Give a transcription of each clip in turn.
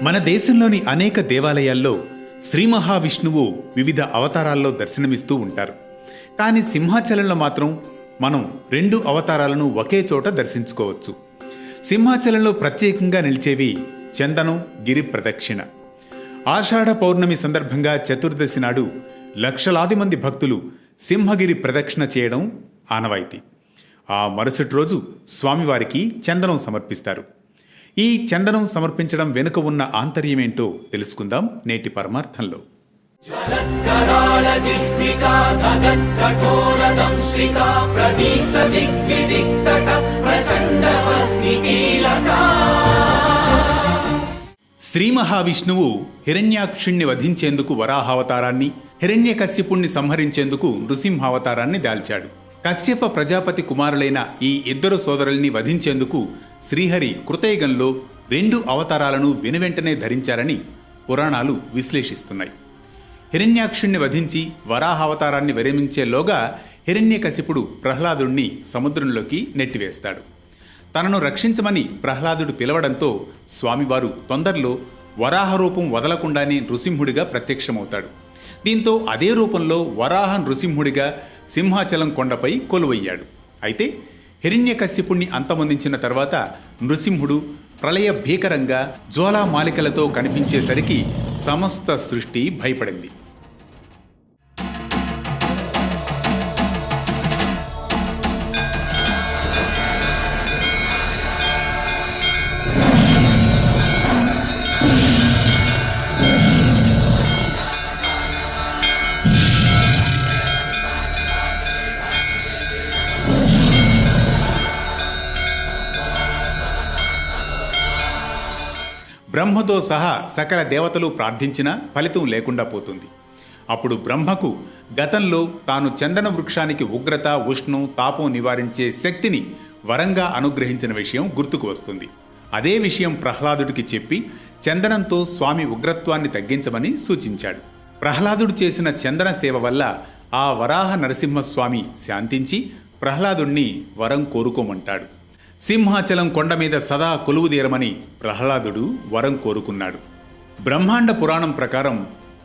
మన దేశంలోని అనేక దేవాలయాల్లో శ్రీ మహావిష్ణువు వివిధ అవతారాల్లో దర్శనమిస్తూ ఉంటారు. కానీ సింహాచలంలో మాత్రం మనం 2 అవతారాలను ఒకే చోట దర్శించుకోవచ్చు. సింహాచలంలో ప్రత్యేకంగా నిలిచేవి చందనం, గిరి ప్రదక్షిణ. ఆషాఢ పౌర్ణమి సందర్భంగా చతుర్దశి నాడు లక్షలాది మంది భక్తులు సింహగిరి ప్రదక్షిణ చేయడం ఆనవాయితీ. ఆ మరుసటి రోజు స్వామివారికి చందనం సమర్పిస్తారు. ఈ చందనం సమర్పించడం వెనుక ఉన్న ఆంతర్యమేంటో తెలుసుకుందాం నేటి పరమార్థంలో. శ్రీ మహావిష్ణువు హిరణ్యాక్షుణ్ణి వధించేందుకు వరాహావతారాన్ని, హిరణ్యకశ్యపుణ్ణి సంహరించేందుకు నృసింహావతారాన్ని దాల్చాడు. కశ్యప ప్రజాపతి కుమారులైన ఈ 2 సోదరుల్ని వధించేందుకు శ్రీహరి కృతయుగంలో 2 అవతారాలను వెనువెంటనే ధరించారని పురాణాలు విశ్లేషిస్తున్నాయి. హిరణ్యాక్షుణ్ణి వధించి వరాహావతారాన్ని విరమించేలోగా హిరణ్యకశిపుడు ప్రహ్లాదుణ్ణి సముద్రంలోకి నెట్టివేస్తాడు. తనను రక్షించమని ప్రహ్లాదుడు పిలవడంతో స్వామివారు తొందరలో వరాహ రూపం వదలకుండానే నృసింహుడిగా ప్రత్యక్షమవుతాడు. దీంతో అదే రూపంలో వరాహ నృసింహుడిగా సింహాచలం కొండపై కొలువయ్యాడు. అయితే హిరణ్యకశ్యపుణ్ణి అంతమొందించిన తర్వాత నృసింహుడు ప్రళయ భీకరంగా జ్వాలామాలికలతో కనిపించేసరికి సమస్త సృష్టి భయపడింది. బ్రహ్మతో సహా సకల దేవతలు ప్రార్థించినా ఫలితం లేకుండా పోతుంది. అప్పుడు బ్రహ్మకు గతంలో తాను చందన వృక్షానికి ఉగ్రత, ఉష్ణం, తాపం నివారించే శక్తిని వరంగా అనుగ్రహించిన విషయం గుర్తుకు వస్తుంది. అదే విషయం ప్రహ్లాదుడికి చెప్పి చందనంతో స్వామి ఉగ్రత్వాన్ని తగ్గించమని సూచించాడు. ప్రహ్లాదుడు చేసిన చందన సేవ వల్ల ఆ వరాహ నరసింహస్వామి శాంతించి ప్రహ్లాదుణ్ణి వరం కోరుకోమంటాడు. సింహాచలం కొండ మీద సదా కొలువుదీరమని ప్రహ్లాదుడు వరం కోరుకున్నాడు. బ్రహ్మాండ పురాణం ప్రకారం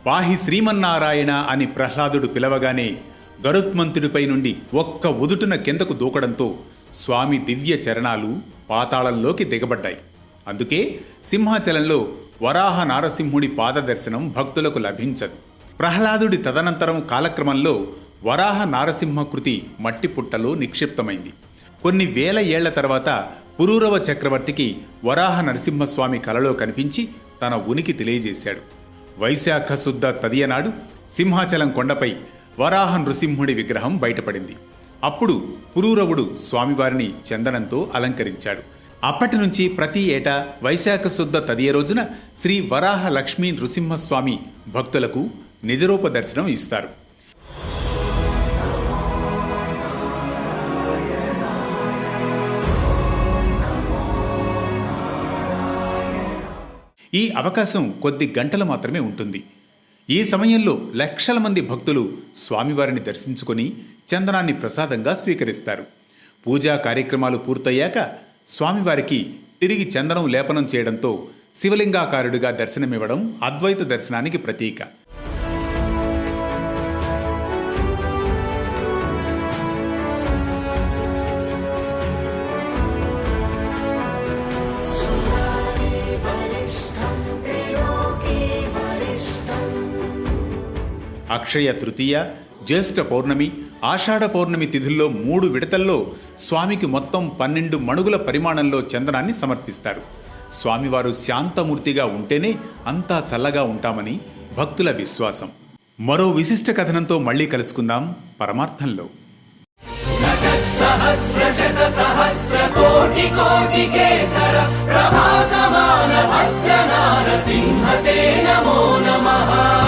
పాహి శ్రీమన్నారాయణ అని ప్రహ్లాదుడు పిలవగానే గరుత్మంతుడిపై నుండి ఒక్క ఉదుటున కిందకు దూకడంతో స్వామి దివ్య చరణాలు పాతాళంలోకి దిగబడ్డాయి. అందుకే సింహాచలంలో వరాహ నారసింహుడి పాదదర్శనం భక్తులకు లభించదు. ప్రహ్లాదుడి తదనంతరం కాలక్రమంలో వరాహ నారసింహ కృతి మట్టి పుట్టలో నిక్షిప్తమైంది. కొన్ని వేల ఏళ్ల తర్వాత పురూరవ చక్రవర్తికి వరాహ నరసింహస్వామి కలలో కనిపించి తన ఉనికి తెలియజేశాడు. వైశాఖ శుద్ధ తదియనాడు సింహాచలం కొండపై వరాహ నృసింహుడి విగ్రహం బయటపడింది. అప్పుడు పురూరవుడు స్వామివారిని చందనంతో అలంకరించాడు. అప్పటి నుంచి ప్రతి ఏటా వైశాఖ శుద్ధ తదియ రోజున శ్రీ వరాహ లక్ష్మీ నృసింహస్వామి భక్తులకు నిజరూప దర్శనం ఇస్తారు. ఈ అవకాశం కొద్ది గంటలు మాత్రమే ఉంటుంది. ఈ సమయంలో లక్షల మంది భక్తులు స్వామివారిని దర్శించుకొని చందనాన్ని ప్రసాదంగా స్వీకరిస్తారు. పూజా కార్యక్రమాలు పూర్తయ్యాక స్వామివారికి తిరిగి చందనం లేపనం చేయడంతో శివలింగాకారుడిగా దర్శనమివ్వడం అద్వైత దర్శనానికి ప్రతీక. అక్షయ తృతీయ, జ్యేష్ఠ పౌర్ణమి, ఆషాఢ పౌర్ణమి తిథుల్లో 3 విడతల్లో స్వామికి మొత్తం 12 మణుగుల పరిమాణంలో చందనాన్ని సమర్పిస్తారు. స్వామివారు శాంతమూర్తిగా ఉంటేనే అంతా చల్లగా ఉంటామని భక్తుల విశ్వాసం. మరో విశిష్ట కథనంతో మళ్ళీ కలుసుకుందాం పరమార్థంలో. నమో నమః.